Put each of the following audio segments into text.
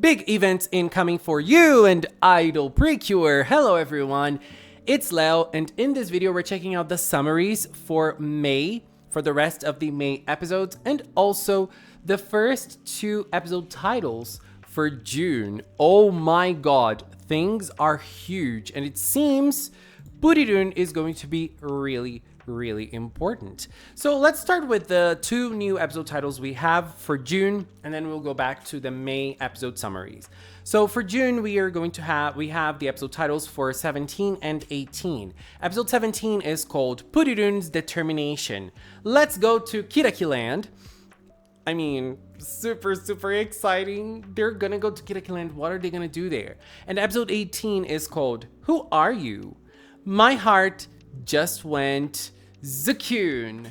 Big events incoming for you and Idol Precure. Hello everyone, it's Leo, and in this video we're checking out the summaries for May, for the rest of the May episodes, and also the first 2 episode titles for June. Oh my god, things are huge, and it seems Burirun is going to be really important. So let's start with the 2 new episode titles we have for June, and then we'll go back to the May episode summaries. So for June, we have the episode titles for 17 and 18. Episode 17 is called Burirun's Determination. Let's go to Kiraki Land. I mean, super exciting. They're gonna go to Kiraki Land. What are they gonna do there? And episode 18 is called Who Are You? My heart just went Zakun.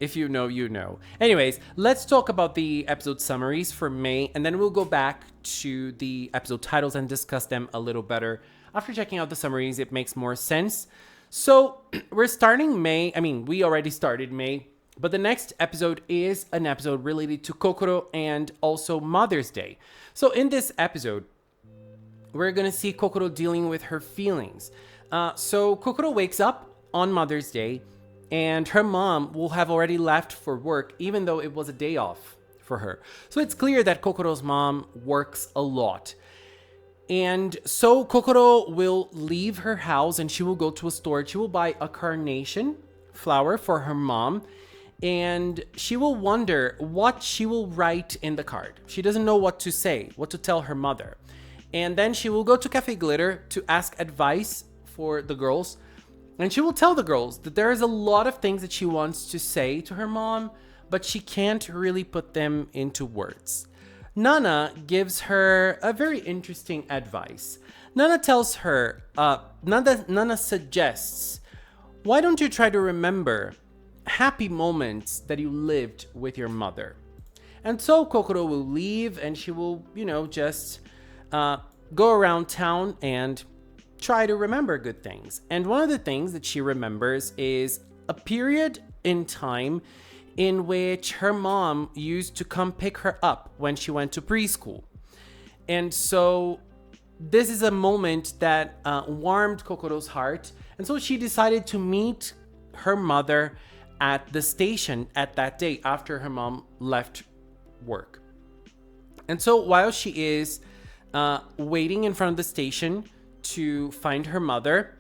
If you know, you know. Anyways, let's talk about the episode summaries for May, and then we'll go back to the episode titles and discuss them a little better. After checking out the summaries, it makes more sense. So we're starting May. I mean, we already started May, but the next episode is an episode related to Kokoro and also Mother's Day. So in this episode, we're gonna see Kokoro dealing with her feelings. So Kokoro wakes up on Mother's Day, and her mom will have already left for work, even though it was a day off for her. So it's clear that Kokoro's mom works a lot. And so Kokoro will leave her house and she will go to a store. She will buy a carnation flower for her mom, and she will wonder what she will write in the card. She doesn't know what to say, what to tell her mother. And then she will go to Cafe Glitter to ask advice for the girls. And she will tell the girls that there is a lot of things that she wants to say to her mom, but she can't really put them into words. Nana gives her a very interesting advice. Nana tells her, Nana suggests, why don't you try to remember happy moments that you lived with your mother? And so Kokoro will leave and she will, just go around town and try to remember good things. And one of the things that she remembers is a period in time in which her mom used to come pick her up when she went to preschool. And so this is a moment that warmed Kokoro's heart. And so she decided to meet her mother at the station at that day after her mom left work. And so while she is waiting in front of the station to find her mother,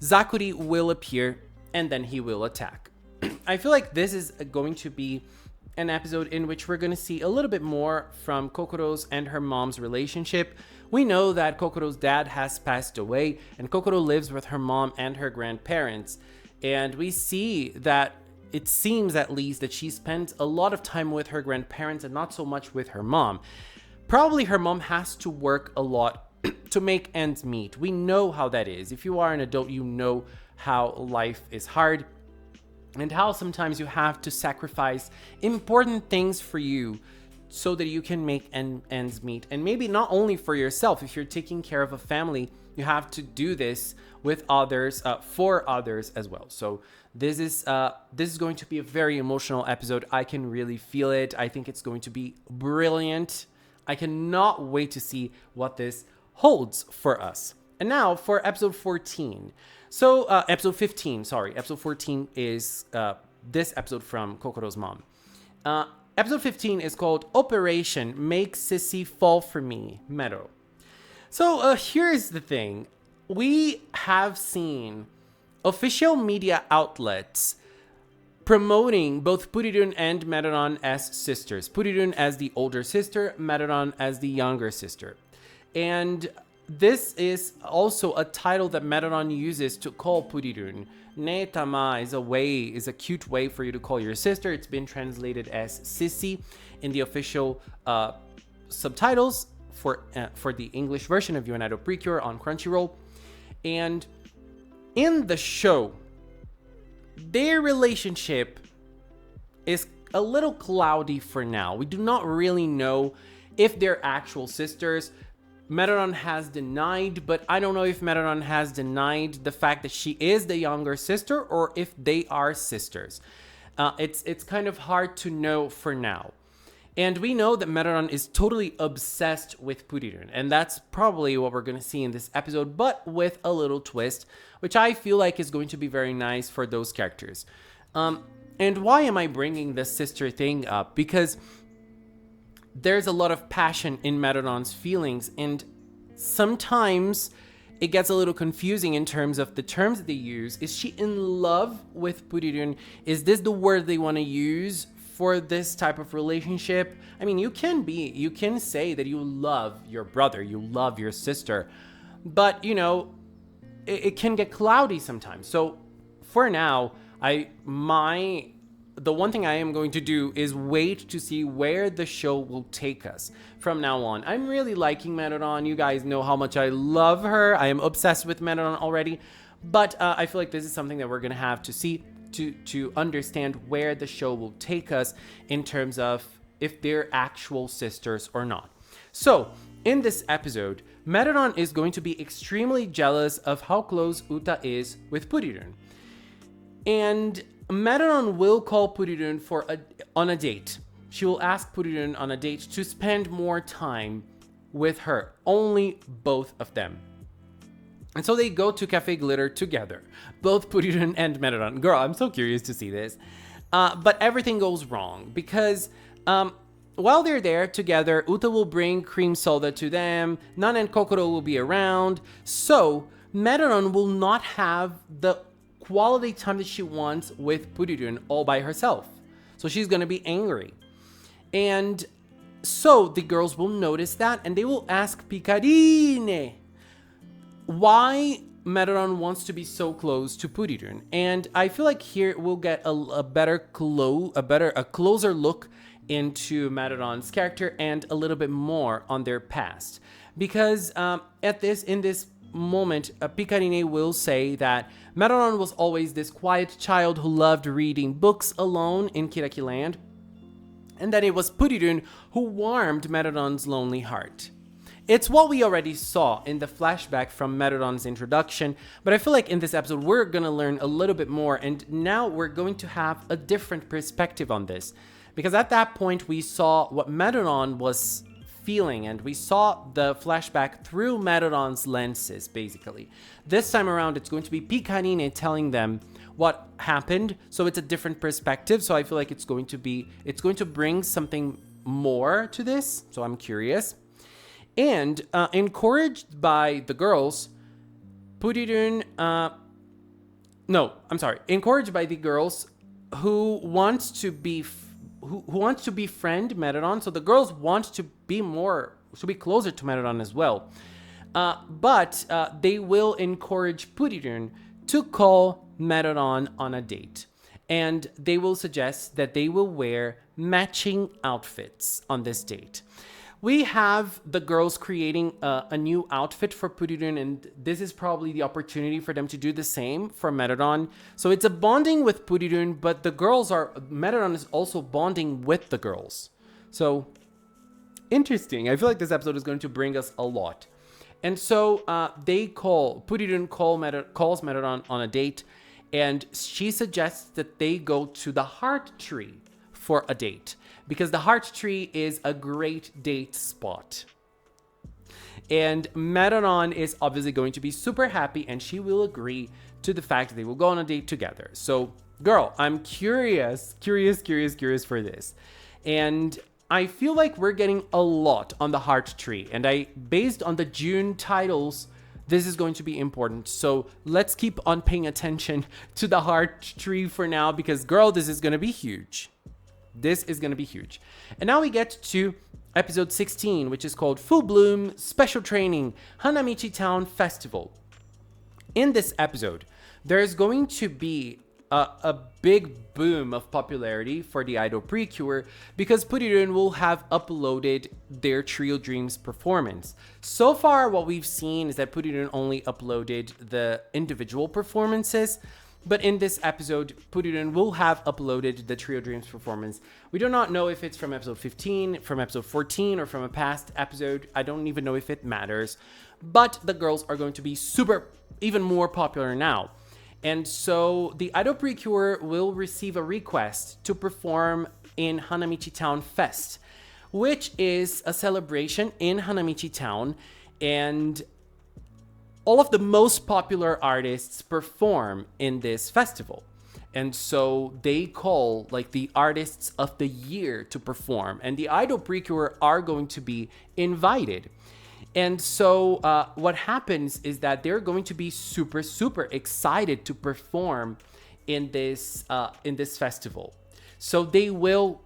Zakuri will appear and then he will attack. I feel like this is going to be an episode in which we're going to see a little bit more from Kokoro's and her mom's relationship. We know that Kokoro's dad has passed away and Kokoro lives with her mom and her grandparents. And we see that it seems at least that she spends a lot of time with her grandparents and not so much with her mom. Probably her mom has to work a lot to make ends meet. We know how that is. If you are an adult, you know how life is hard and how sometimes you have to sacrifice important things for you so that you can make ends meet. And maybe not only for yourself. If you're taking care of a family, you have to do this with others, for others as well. So this is going to be a very emotional episode. I can really feel it. I think it's going to be brilliant. I cannot wait to see what this holds for us. And now for episode 14. So episode 15, sorry. Episode 14 is this episode from Kokoro's mom. Episode 15 is called Operation Make Sissy Fall For Me, Meadow. So here's the thing. We have seen official media outlets promoting both Burirun and Metadon as sisters. Burirun as the older sister, Metadon as the younger sister. And this is also a title that Metadon uses to call Burirun. Netama is a cute way for you to call your sister. It's been translated as Sissy in the official subtitles for the English version of IDOL Precure on Crunchyroll. And in the show, their relationship is a little cloudy for now. We do not really know if they're actual sisters. Metadon has denied, but I don't know if Metadon has denied the fact that she is the younger sister or if they are sisters. It's kind of hard to know for now. And we know that Metadon is totally obsessed with Purirun, and that's probably what we're going to see in this episode, but with a little twist, which I feel like is going to be very nice for those characters. And why am I bringing the sister thing up? Because there's a lot of passion in Metadon's feelings, and sometimes it gets a little confusing in terms of the terms that they use. Is she in love with Purirun? Is this the word they want to use for this type of relationship? I mean, you can say that you love your brother, you love your sister, but you know, it can get cloudy sometimes. So for now, the one thing I am going to do is wait to see where the show will take us from now on. I'm really liking Metadon. You guys know how much I love her. I am obsessed with Metadon already, but I feel like this is something that we're gonna have to see to understand where the show will take us in terms of if they're actual sisters or not. So in this episode, Metadon is going to be extremely jealous of how close Uta is with Purirun. And Metadon will call Purirun on a date. She will ask Purirun on a date to spend more time with her, only both of them. And so they go to Cafe Glitter together, both Purirun and Metadon. Girl, I'm so curious to see this. But everything goes wrong because while they're there together, Uta will bring cream soda to them, Nan and Kokoro will be around, so Metadon will not have the quality time that she wants with Purirun all by herself. So she's gonna be angry. And so the girls will notice that and they will ask Picarine why Metadon wants to be so close to Purirun. And I feel like here we'll get a closer look into Metadon's character and a little bit more on their past. Because in this moment, Picarine will say that Metadon was always this quiet child who loved reading books alone in Kiraki Land, and that it was Purirun who warmed Metadon's lonely heart. It's what we already saw in the flashback from Metadon's introduction, but I feel like in this episode we're gonna learn a little bit more, and now we're going to have a different perspective on this. Because at that point we saw what Metadon was feeling, and we saw the flashback through Metadon's lenses, basically. This time around, it's going to be Picarine telling them what happened, so it's a different perspective, so I feel like it's going to bring something more to this, so I'm curious. And encouraged by the girls, encouraged by the girls who wants to befriend Metadon. So the girls want to be closer to Metadon as well. But they will encourage Purirun to call Metadon on a date. And they will suggest that they will wear matching outfits on this date. We have the girls creating a new outfit for Purirun, and this is probably the opportunity for them to do the same for Metadon. So it's a bonding with Purirun, but Metadon is also bonding with the girls. So interesting. I feel like this episode is going to bring us a lot. And so Purirun calls Metadon on a date, and she suggests that they go to the Heart Tree for a date, because the Heart Tree is a great date spot. And Metadon is obviously going to be super happy, and she will agree to the fact that they will go on a date together. So, girl, I'm curious for this. And I feel like we're getting a lot on the Heart Tree, and based on the June titles, this is going to be important. So let's keep on paying attention to the Heart Tree for now, because girl, this is going to be huge. This is going to be huge. And now we get to episode 16, which is called Full Bloom Special Training Hanamichi Town Festival. In this episode, there's going to be a big boom of popularity for the IDOL Precure, because Purirun will have uploaded their Trio Dreams performance. So far, what we've seen is that Purirun only uploaded the individual performances, but in this episode, Purirun will have uploaded the Trio Dreams performance. We do not know if it's from episode 15, from episode 14, or from a past episode. I don't even know if it matters, but the girls are going to be even more popular now. And so the IDOL Precure will receive a request to perform in Hanamichi Town Fest. which is a celebration in Hanamichi town, and all of the most popular artists perform in this festival. And so they call like the artists of the year to perform, and the Idol Precure are going to be invited. And so what happens is that they're going to be super, super excited to perform in this festival. So they will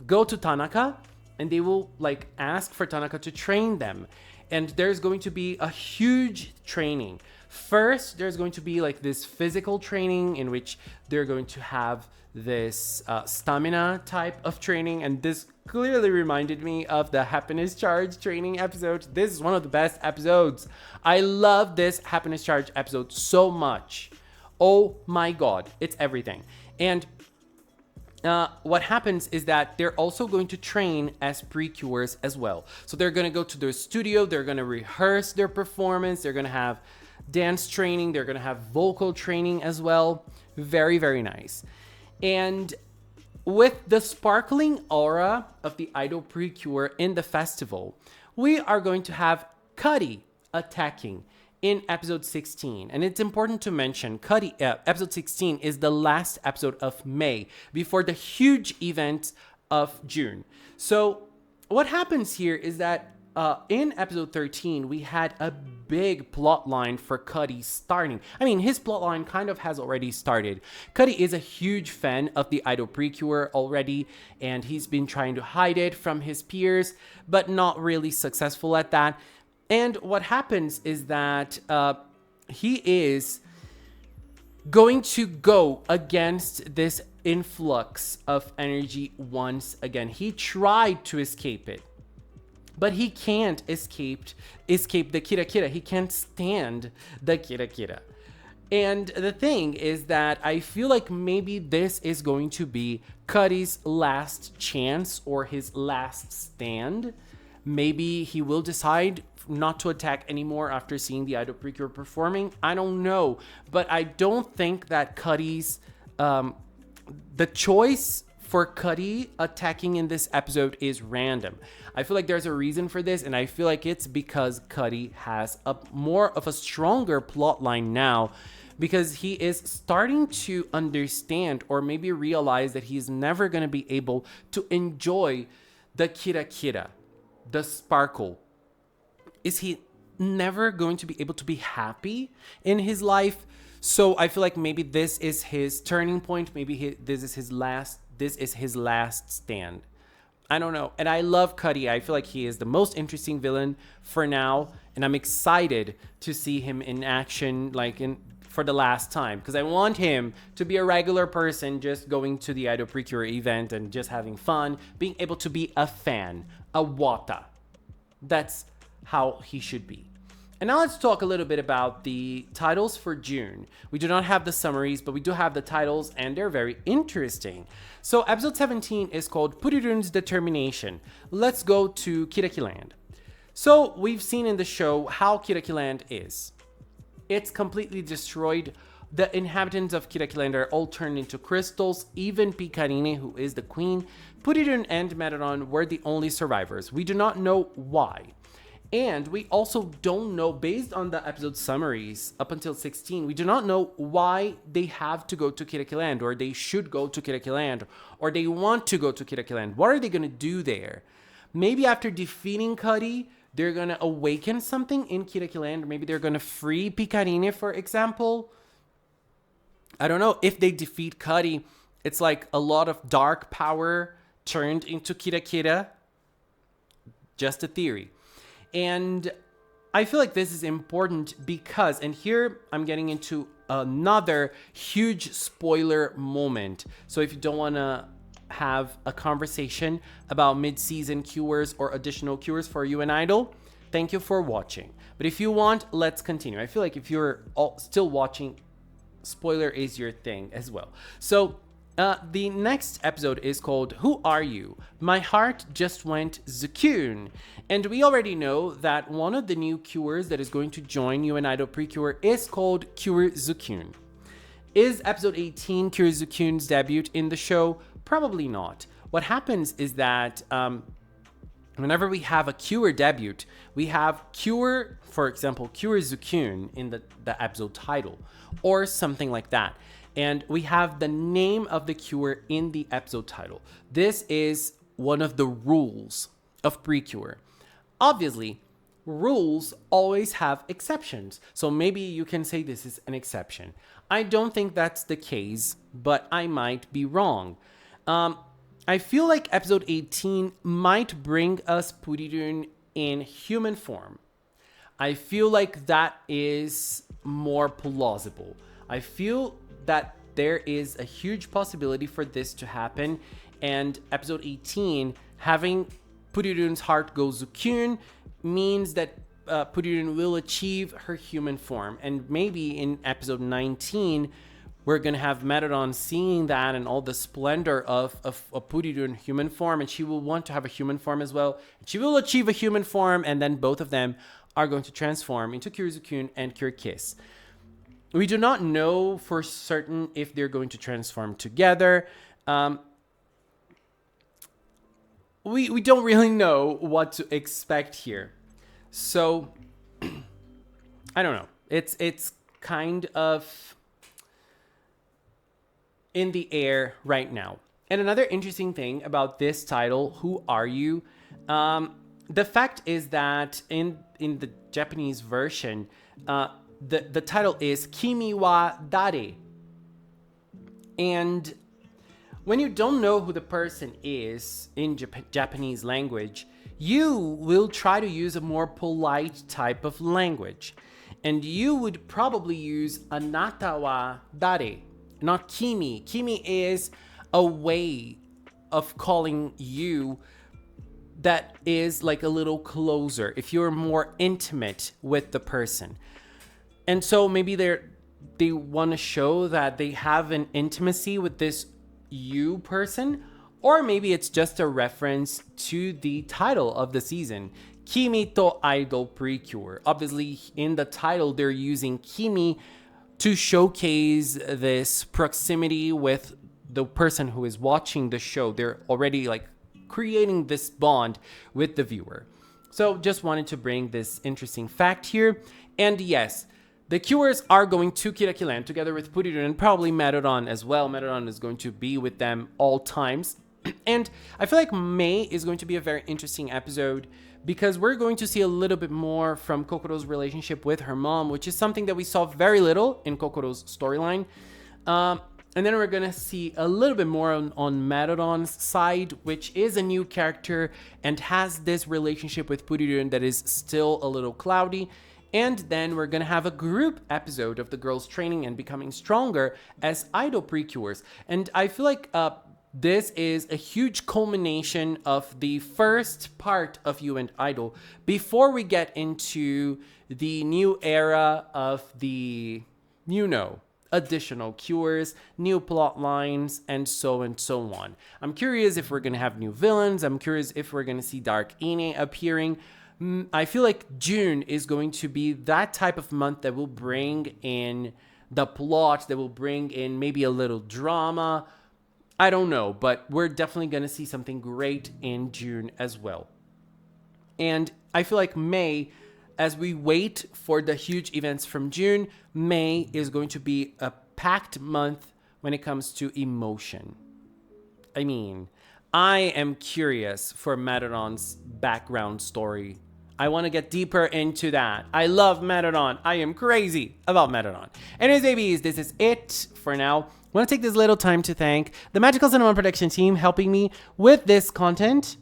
go to Tanaka, and they will like ask for Tanaka to train them. And there's going to be a huge training. First, there's going to be like this physical training in which they're going to have this stamina type of training. And this clearly reminded me of the Happiness Charge training episode. This is one of the best episodes. I love this Happiness Charge episode so much. Oh my God, it's everything. And what happens is that they're also going to train as precures as well. So they're going to go to their studio, they're going to rehearse their performance, they're going to have dance training, they're going to have vocal training as well. Very, very nice. And with the sparkling aura of the Idol Precure in the festival, we are going to have Cuddy attacking in episode 16. And it's important to mention, episode 16 is the last episode of May before the huge event of June. So what happens here is that in episode 13, we had a big plot line for Cuddy starting. I mean, his plot line kind of has already started. Cuddy is a huge fan of the Idol Precure already, and he's been trying to hide it from his peers, but not really successful at that. And what happens is that he is going to go against this influx of energy once again. He tried to escape it, but he can't escape the Kira Kira. He can't stand the Kira Kira. And the thing is that I feel like maybe this is going to be Cuddy's last chance or his last stand. Maybe he will decide not to attack anymore after seeing the Idol Precure performing. I don't know, but I don't think that Cuddy's the choice for Cuddy attacking in this episode is random. I feel like there's a reason for this, and I feel like it's because Cuddy has a more of a stronger plot line now, because he is starting to understand or maybe realize that he's never going to be able to enjoy the Kira Kira, the sparkle. Is he never going to be able to be happy in his life? So I feel like maybe this is his turning point. Maybe this is his last stand. I don't know. And I love Cuddy. I feel like he is the most interesting villain for now, and I'm excited to see him in action, for the last time, because I want him to be a regular person, just going to the Idol Precure event and just having fun, being able to be a fan, a wata. That's how he should be. And now let's talk a little bit about the titles for June. We do not have the summaries, but we do have the titles, and they're very interesting. So episode 17 is called Purirun's Determination. Let's go to Kirakiland. So we've seen in the show how Kirakiland is. It's completely destroyed. The inhabitants of Kirakiland are all turned into crystals. Even Picarine, who is the queen, Purirun and Metadon were the only survivors. We do not know why. And we also don't know, based on the episode summaries up until 16, we do not know why they have to go to Kirakiland, or they should go to Kirakiland, or they want to go to Kirakiland. What are they going to do there? Maybe after defeating Cuddy, they're going to awaken something in Kirakiland. Maybe they're going to free Picarine, for example. I don't know. If they defeat Cuddy, it's like a lot of dark power turned into Kira Kira. Just a theory. And I feel like this is important because, and here I'm getting into another huge spoiler moment. So if you don't want to have a conversation about mid-season cures or additional cures for you and Idol, thank you for watching. But if you want, let's continue. I feel like if you're still watching, spoiler is your thing as well. So the next episode is called Who Are You? My Heart Just Went Zukun. And we already know that one of the new cures that is going to join you and Idol Precure is called Cure Zukun. Is episode 18 Cure Zukun's debut in the show? Probably not. what happens is that whenever we have a Cure debut, we have Cure, for example, Cure Zukun in the episode title or something like that. And we have the name of the Cure in the episode title. This is one of the rules of Precure. Obviously, rules always have exceptions. So maybe you can say this is an exception. I don't think that's the case, but I might be wrong. I feel like episode 18 might bring us Purirun in human form. I feel like that is more plausible. I feel that there is a huge possibility for this to happen. And episode 18, having Purirun's heart go Zukun, means that Purirun will achieve her human form. And maybe in episode 19, we're going to have Metadon seeing that and all the splendor of a Purirun human form, and she will want to have a human form as well. She will achieve a human form, and then both of them are going to transform into Kirizukun and Kira Kiss. We do not know for certain if they're going to transform together. We don't really know what to expect here. So, I don't know. It's kind of in the air right now. And another interesting thing about this title, Who Are You? The fact is that in the Japanese version, the title is Kimi wa Dare. And when you don't know who the person is in Japanese language, you will try to use a more polite type of language. And you would probably use Anata wa Dare, not Kimi. Kimi is a way of calling you that is like a little closer, if you're more intimate with the person. And so maybe they want to show that they have an intimacy with this you person, or maybe it's just a reference to the title of the season, Kimi to Idol Precure. Obviously, in the title, they're using Kimi to showcase this proximity with the person who is watching the show. They're already like creating this bond with the viewer. So just wanted to bring this interesting fact here. And yes, the Cures are going to Kiraki Land together with Purirun and probably Metadon as well. Metadon is going to be with them all times. And I feel like May is going to be a very interesting episode because we're going to see a little bit more from Kokoro's relationship with her mom, which is something that we saw very little in Kokoro's storyline. And then we're going to see a little bit more on Metadon's side, which is a new character and has this relationship with Purirun that is still a little cloudy. And then we're going to have a group episode of the girls training and becoming stronger as idol precures. And I feel like this is a huge culmination of the first part of You and Idol before we get into the new era of the, additional cures, new plot lines, and so on. I'm curious if we're going to have new villains. I'm curious if we're going to see Dark Ine appearing. I feel like June is going to be that type of month that will bring in the plot, that will bring in maybe a little drama. I don't know, but we're definitely going to see something great in June as well. And I feel like May, as we wait for the huge events from June, May is going to be a packed month when it comes to emotion. I mean, I am curious for Metadon's background story. I want to get deeper into that. I love Metadon. I am crazy about Metadon. Anyways, babies, this is it for now. I want to take this little time to thank the Magical Cinema production team helping me with this content.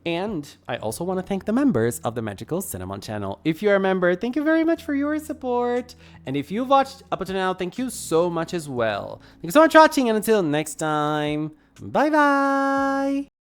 And I also want to thank the members of the Magical Cinema channel. If you're a member, thank you very much for your support. And if you've watched up until now, thank you so much as well. Thank you so much for watching, and until next time, bye-bye!